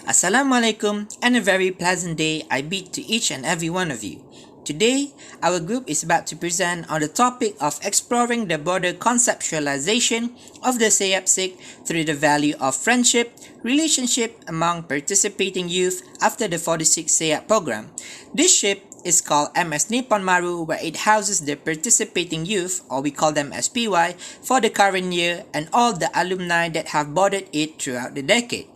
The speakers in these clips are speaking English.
Assalamualaikum and a very pleasant day I bid to each and every one of you. Today, our group is about to present on the topic of exploring the broader conceptualization of the SSEAYP through the value of friendship, relationship among participating youth after the 46 SSEAYP program. This ship is called MS Nippon Maru, where it houses the participating youth, or we call them SPY, for the current year and all the alumni that have boarded it throughout the decade.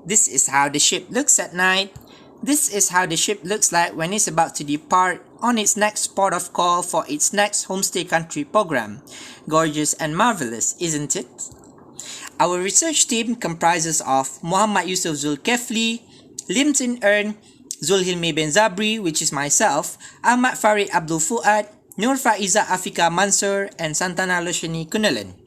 This is how the ship looks at night. This is how the ship looks like when it's about to depart on its next port of call for its next homestay country program. Gorgeous and marvelous, isn't it? Our research team comprises of Muhammad Yusuf Zulkefli, Lim Tin Ern, Zulhilmi bin Zabri, which is myself, Ahmad Farid Abdul Fuad, Nur Faiza Afika Mansur, and Santana Loshani Kunalan.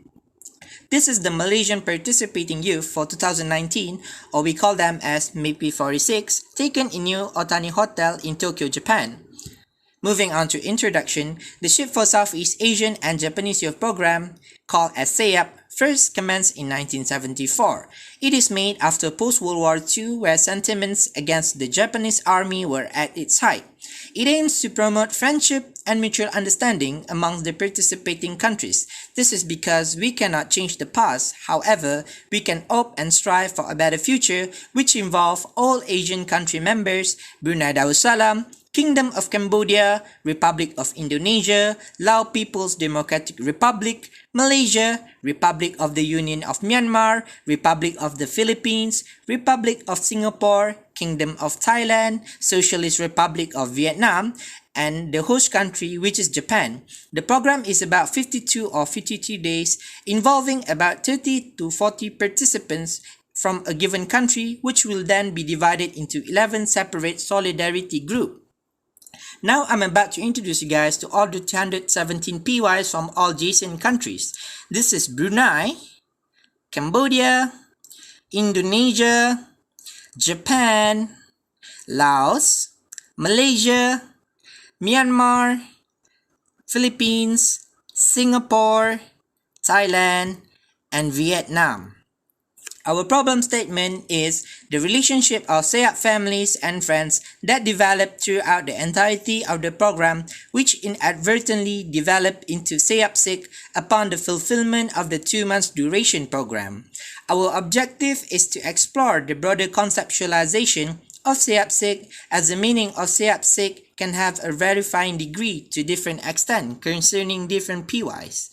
This is the Malaysian participating youth for 2019, or we call them as SSEAYP 46, taken in New Otani Hotel in Tokyo, Japan. Moving on to introduction, the Ship for Southeast Asian and Japanese Youth Program, called as SSEAYP, first commenced in 1974. It is made after post-World War II, where sentiments against the Japanese army were at its height. It aims to promote friendship and mutual understanding among the participating countries. This is because we cannot change the past. However, we can hope and strive for a better future, which involve all Asian country members, Brunei Darussalam, Kingdom of Cambodia, Republic of Indonesia, Lao People's Democratic Republic, Malaysia, Republic of the Union of Myanmar, Republic of the Philippines, Republic of Singapore, Kingdom of Thailand, Socialist Republic of Vietnam, and the host country, which is Japan. The program is about 52 or 53 days, involving about 30 to 40 participants from a given country, which will then be divided into 11 separate solidarity groups. Now I'm about to introduce you guys to all the 217 PYs from all adjacent countries. This is Brunei, Cambodia, Indonesia, Japan, Laos, Malaysia, Myanmar, Philippines, Singapore, Thailand, and Vietnam. Our problem statement is the relationship of SSEAYP families and friends that developed throughout the entirety of the program, which inadvertently developed into SSEAYP upon the fulfillment of the 2 months duration program. Our objective is to explore the broader conceptualization of SSEAYP, as the meaning of SSEAYP can have a verifying degree to different extent concerning different PYs.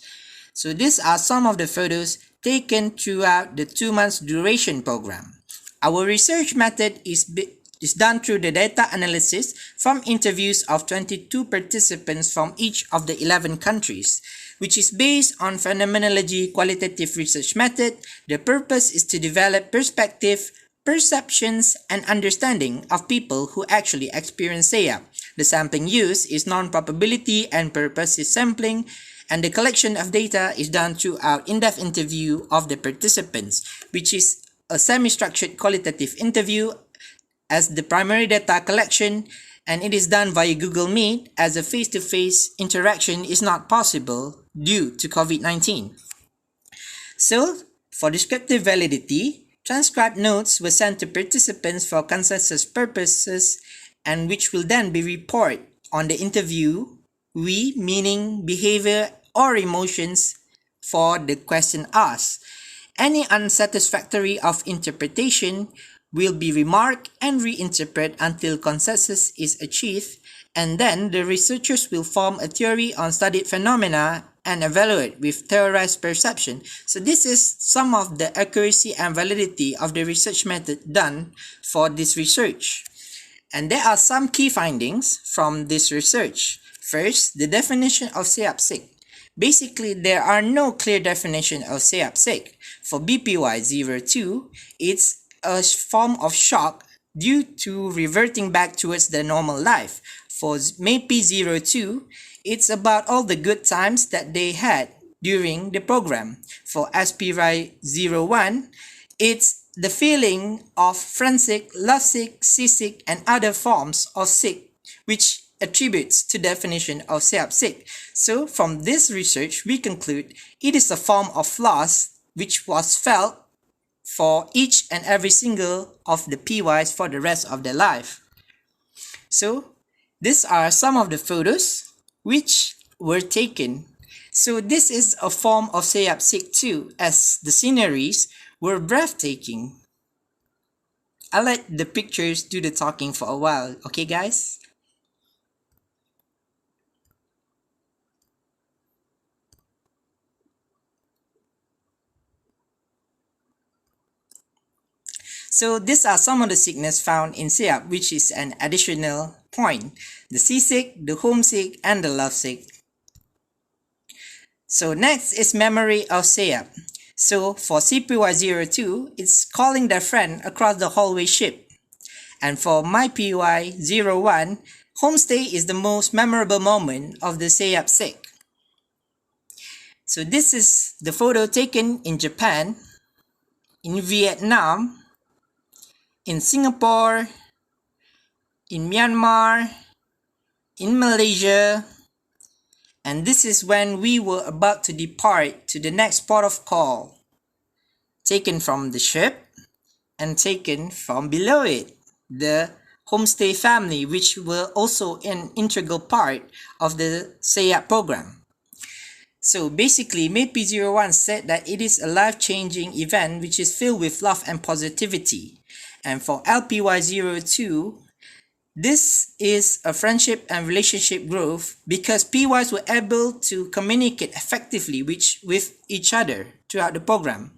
So these are some of the photos taken throughout the 2 months duration program. Our research method is done through the data analysis from interviews of 22 participants from each of the 11 countries, which is based on phenomenology qualitative research method. The purpose is to develop perspective, perceptions, and understanding of people who actually experience SSEAYP. The sampling used is non-probability and purpose is sampling, and the collection of data is done through our in-depth interview of the participants, which is a semi-structured qualitative interview as the primary data collection, and it is done via Google Meet as a face-to-face interaction is not possible due to COVID-19. So, for descriptive validity, transcribed notes were sent to participants for consensus purposes, and which will then be reported on the interview. We, meaning behavior or emotions for the question asked. Any unsatisfactory of interpretation will be remarked and reinterpreted until consensus is achieved, and then the researchers will form a theory on studied phenomena and evaluate with theorized perception. So this is some of the accuracy and validity of the research method done for this research. And there are some key findings from this research. First, the definition of SSEAYP. Basically, there are no clear definition of SSEAYP. For BPY02, it's a form of shock due to reverting back towards the normal life. For SSEAYP02, it's about all the good times that they had during the program. For SPY01, it's the feeling of friendsick, lovesick, seasick, and other forms of sick, which attributes to definition of SSEAYP. So from this research, we conclude it is a form of loss which was felt for each and every single of the PYs for the rest of their life. So these are some of the photos which were taken. So this is a form of SSEAYP too, as the sceneries were breathtaking. I'll let the pictures do the talking for a while, okay guys? So these are some of the sickness found in SSEAYP, which is an additional point. The seasick, the homesick, and the lovesick. So next is memory of SSEAYP. So for CPY02, it's calling their friend across the hallway ship. And for my PY01, homestay is the most memorable moment of the SSEAYP sick. So this is the photo taken in Japan, in Vietnam, in Singapore, in Myanmar, in Malaysia, and this is when we were about to depart to the next port of call, taken from the ship and taken from below it, the homestay family, which were also an integral part of the SSEAYP program. So basically, MAPE01 said that it is a life-changing event which is filled with love and positivity. And for LPY02, this is a friendship and relationship growth because PYs were able to communicate effectively with each other throughout the program.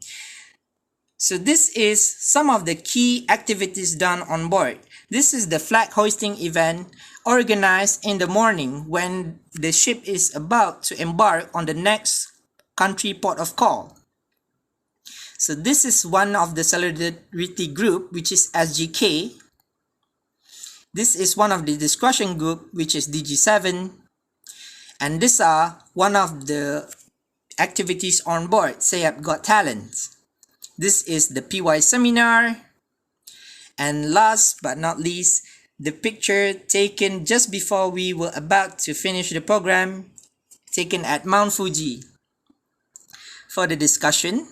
So this is some of the key activities done on board. This is the flag hoisting event organized in the morning when the ship is about to embark on the next country port of call. So this is one of the solidarity group, which is SGK. This is one of the discussion group, which is DG7. And these are one of the activities on board SSEAYP Got Talent. This is the PY seminar. And last but not least, the picture taken just before we were about to finish the program, taken at Mount Fuji. For the discussion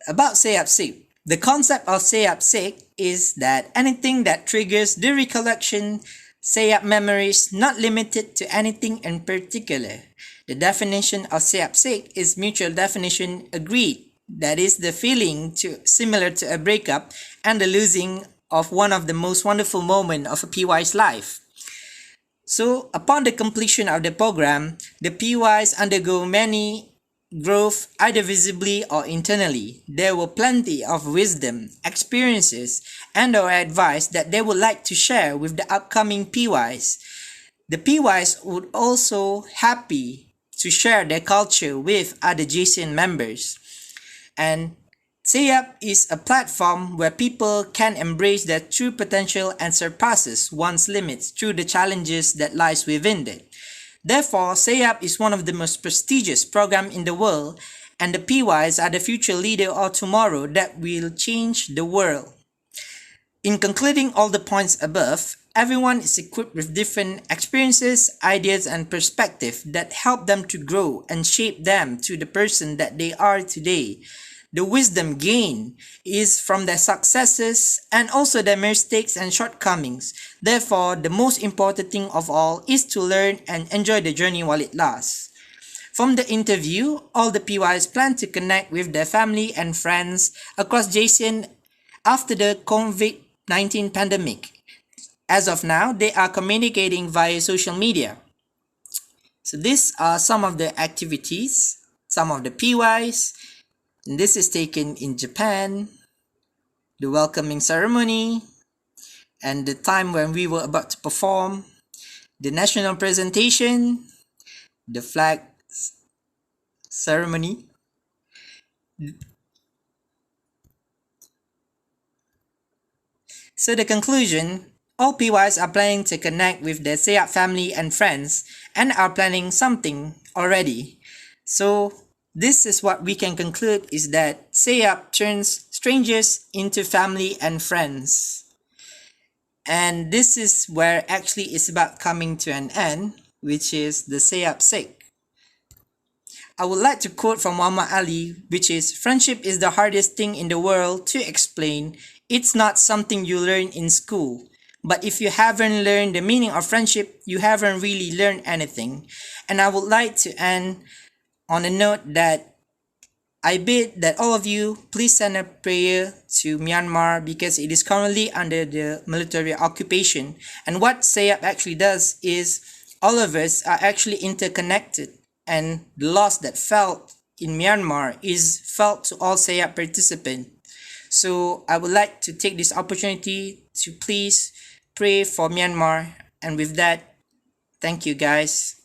about SSEAYP, the concept of SSEAYP is that anything that triggers the recollection, SSEAYP memories, not limited to anything in particular. The definition of SSEAYP is mutual definition agreed. That is the feeling similar to a breakup and the losing of one of the most wonderful moments of a PY's life. So upon the completion of the program, the PYs undergo many growth either visibly or internally. There were plenty of wisdom, experiences, and or advice that they would like to share with the upcoming PYs. The PYs would also happy to share their culture with other JCN members. And SSEAYP is a platform where people can embrace their true potential and surpasses one's limits through the challenges that lies within it. Therefore, SSEAYP is one of the most prestigious programs in the world, and the PYs are the future leader of tomorrow that will change the world. In concluding all the points above, everyone is equipped with different experiences, ideas, and perspectives that help them to grow and shape them to the person that they are today. The wisdom gained is from their successes and also their mistakes and shortcomings. Therefore, the most important thing of all is to learn and enjoy the journey while it lasts. From the interview, all the PYs plan to connect with their family and friends across JCN after the COVID-19 pandemic. As of now, they are communicating via social media. So these are some of the activities, some of the PYs. And this is taken in Japan, the welcoming ceremony, and the time when we were about to perform, the national presentation, the flag ceremony. So the conclusion, all PYs are planning to connect with their SSEAYP family and friends and are planning something already. So this is what we can conclude is that SSEAYP turns strangers into family and friends. And this is where actually it's about coming to an end, which is the SSEAYP. I would like to quote from Muhammad Ali, which is, "Friendship is the hardest thing in the world to explain. It's not something you learn in school. But if you haven't learned the meaning of friendship, you haven't really learned anything." And I would like to end on a note that I bid that all of you please send a prayer to Myanmar because it is currently under the military occupation. And what SSEAYP actually does is all of us are actually interconnected, and the loss that felt in Myanmar is felt to all SSEAYP participants. So I would like to take this opportunity to please pray for Myanmar. And with that, thank you guys.